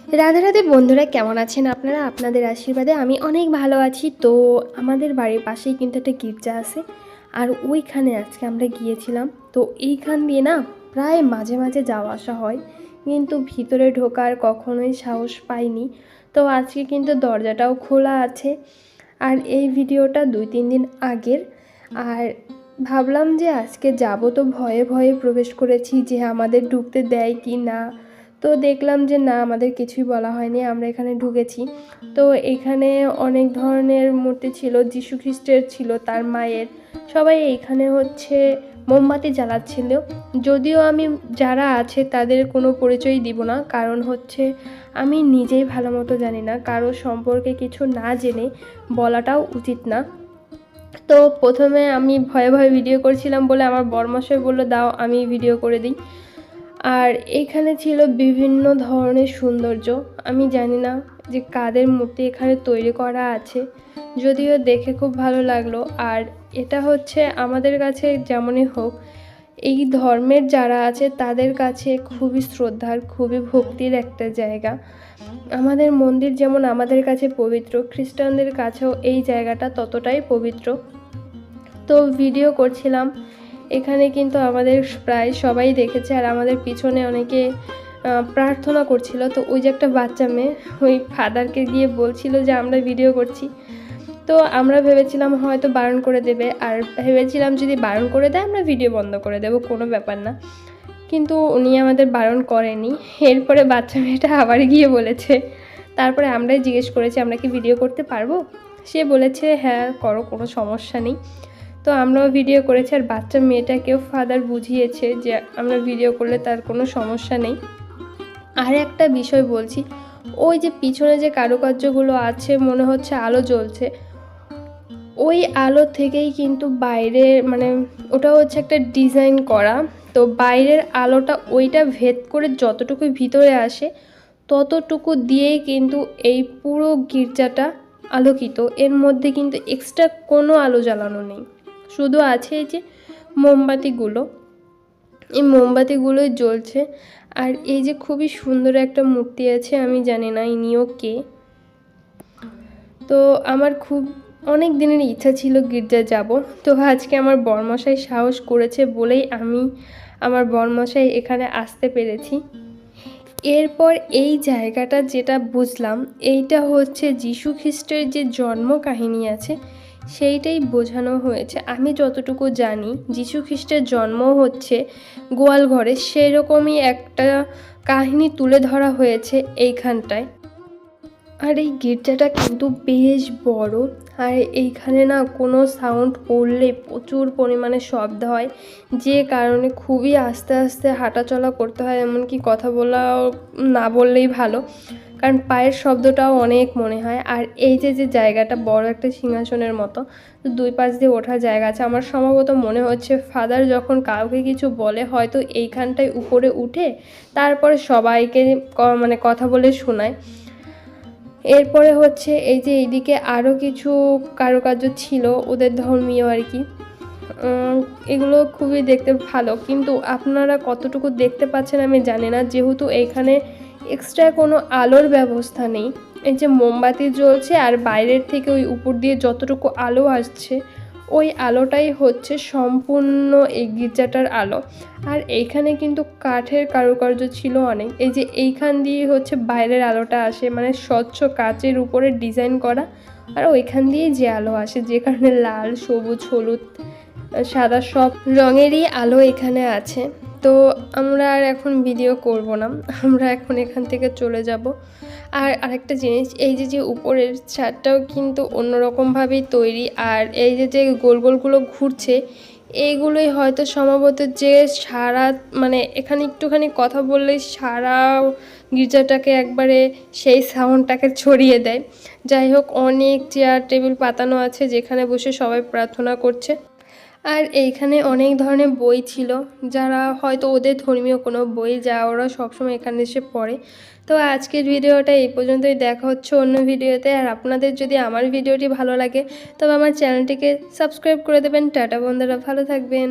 রাধে রাধে বন্ধুরা, কেমন আছেন আপনারা? আপনাদের আশীর্বাদে আমি অনেক ভালো আছি। তো আমাদের বাড়ির পাশেই কিন্তু একটা গির্জা আছে, আর ওইখানে আজকে আমরা গিয়েছিলাম। তো এইখান দিয়ে না প্রায় মাঝে মাঝে যাওয়া আসা হয়, কিন্তু ভিতরে ঢোকার কখনোই সাহস পাইনি। তো আজকে কিন্তু দরজাটাও খোলা আছে, আর এই ভিডিওটা 2-3 দিন আগের। আর ভাবলাম যে আজকে যাব, তো ভয়ে ভয়ে প্রবেশ করেছি যে আমাদের ঢুকতে দেয় কি না। তো দেখলাম যে না, আমাদের কিছুই বলা হয়নি, আমরা এখানে ঢুকেছি। তো এখানে অনেক ধরনের মূর্তি ছিল, যীশু খ্রিস্টের ছিল, তার মায়ের। সবাই এইখানে হচ্ছে মোমবাতি জ্বালাচ্ছিল। যদিও আমি যারা আছে তাদের কোনো পরিচয় দিব না, কারণ হচ্ছে আমি নিজেই ভালো মতো জানি না, কারো সম্পর্কে কিছু না জেনে বলাটাও উচিত না। তো প্রথমে আমি ভয়ে ভয়ে ভিডিও করছিলাম বলে আমার বরমশাই বললো দাও আমি ভিডিও করে দিই। আর এখানে ছিল বিভিন্ন ধরনের সৌন্দর্য। আমি জানি না যে কাদের মূর্তি এখানে তৈরি করা আছে, যদিও দেখে খুব ভালো লাগলো। আর এটা হচ্ছে আমাদের কাছে যেমনই হোক, এই ধর্মের যারা আছে তাদের কাছে খুবই শ্রদ্ধার, খুবই ভক্তির একটা জায়গা। আমাদের মন্দির যেমন আমাদের কাছে পবিত্র, খ্রিস্টানদের কাছেও এই জায়গাটা ততটাই পবিত্র। তো ভিডিও করছিলাম, এখানে কিন্তু আমাদের প্রায় সবাই দেখেছে, আর আমাদের পিছনে অনেকে প্রার্থনা করছিল। তো ওই যে একটা বাচ্চা মেয়ে ওই ফাদারকে গিয়ে বলছিল যে আমরা ভিডিও করছি। তো আমরা ভেবেছিলাম হয়তো বারণ করে দেবে, আর ভেবেছিলাম যদি বারণ করে দেয় আমরা ভিডিও বন্ধ করে দেবো, কোনো ব্যাপার না। কিন্তু উনি আমাদের বারণ করেনি। এরপরে বাচ্চা মেয়েটা আবার গিয়ে বলেছে, তারপরে আমরাই জিজ্ঞেস করেছি আমরা কি ভিডিও করতে পারবো। সে বলেছে হ্যাঁ করো, কোনো সমস্যা নেই। তো আমরাও ভিডিও করেছি, আর বাচ্চা মেয়েটাকেও ফাদার বুঝিয়েছে যে আমরা ভিডিও করলে তার কোনো সমস্যা নেই। আর একটা বিষয় বলছি, ওই যে পিছনে যে কারুকার্যগুলো আছে মনে হচ্ছে আলো জ্বলছে, ওই আলো থেকেই কিন্তু বাইরে মানে ওটা হচ্ছে একটা ডিজাইন করা। তো বাইরের আলোটা ওইটা ভেদ করে যতটুকু ভিতরে আসে ততটুকু দিয়েই কিন্তু এই পুরো গির্জাটা আলোকিত। এর মধ্যে কিন্তু এক্সট্রা কোনো আলো জ্বালানো নেই, শুধু আছে এই যে মোমবাতিগুলো, এই মোমবাতিগুলোই জ্বলছে। আর এই যে খুবই সুন্দর একটা মূর্তি আছে, আমি জানি না ইনিও কে। তো আমার খুব অনেক দিনের ইচ্ছা ছিল গির্জা যাব। তো আজকে আমার বরমশাই সাহস করেছে বলেই আমি আমার বরমশাই এখানে আসতে পেরেছি। এরপর এই জায়গাটা যেটা বুঝলাম, এইটা হচ্ছে যীশু খ্রিস্টের যে জন্ম কাহিনী আছে সেইটাই বোঝানো হয়েছে। আমি যতটুকু জানি যীশু খ্রিস্টের জন্ম হচ্ছে গোয়ালঘরে, সেরকমই একটা কাহিনী তুলে ধরা হয়েছে এইখানটায়। আর এই গির্জাটা কিন্তু বেশ বড়, আর এইখানে না কোনো সাউন্ড করলে প্রচুর পরিমাণে শব্দ হয়, যে কারণে খুবই আস্তে আস্তে হাঁটাচলা করতে হয়, এমনকি কথা বলা না বললেই ভালো, কারণ পায়ের শব্দটাও অনেক মনে হয়। আর এই যে যে জায়গাটা বড় একটা সিংহাসনের মতো, দুই পাশ দিয়ে ওঠার জায়গা আছে। আমার সম্ভবত মনে হচ্ছে ফাদার যখন কাউকে কিছু বলে হয়তো এইখানটায় উপরে উঠে তারপরে সবাইকে মানে কথা বলে শোনায়। এরপরে হচ্ছে এই যে এইদিকে আরও কিছু কারুকার্য ছিল ওদের ধর্মীয় আর কি, এগুলো খুবই দেখতে ভালো, কিন্তু আপনারা কতটুকু দেখতে পাচ্ছেন আমি জানি না, যেহেতু এইখানে এক্সট্রা কোনো আলোর ব্যবস্থা নেই। এই যে মোমবাতি জ্বলছে আর বাইরের থেকে ওই উপর দিয়ে যতটুকু আলো আসছে ওই আলোটাই হচ্ছে সম্পূর্ণ এই গির্জাটার আলো। আর এইখানে কিন্তু কাঠের কারুকার্য ছিল অনেক, এই যে এইখান দিয়ে হচ্ছে বাইরের আলোটা আসে, মানে স্বচ্ছ কাচের উপরে ডিজাইন করা, আর ওইখান দিয়ে যে আলো আসে, যে কারণে লাল, সবুজ, হলুদ, সাদা সব রঙেরই আলো এখানে আছে। তো আমরা আর এখন ভিডিও করব না, আমরা এখন এখান থেকে চলে যাব। আর আরেকটা জিনিস, এই যে যে উপরের ছাদটাও কিন্তু অন্যরকমভাবেই তৈরি, আর এই যে যে গোল গোলগুলো ঘুরছে এইগুলোই হয়তো সম্ভবত যে সারা মানে এখানে একটুখানি কথা বললেই সারা গির্জাটাকে একবারে সেই সাউন্ডটাকে ছড়িয়ে দেয়। যাই হোক, অনেক চেয়ার টেবিল পাতানো আছে যেখানে বসে সবাই প্রার্থনা করছে। আর এইখানে অনেক ধরনের বই ছিল, যারা হয়তো ওদের ধর্মীয় কোনো বই যা ওরা সবসময় এখানে এসে পড়ে। তো আজকের ভিডিওটা এই পর্যন্তই, দেখা হচ্ছে অন্য ভিডিওতে। আর আপনাদের যদি আমার ভিডিওটি ভালো লাগে তবে আমার চ্যানেলটিকে সাবস্ক্রাইব করে দেবেন। টাটা বন্ধুরা, ভালো থাকবেন।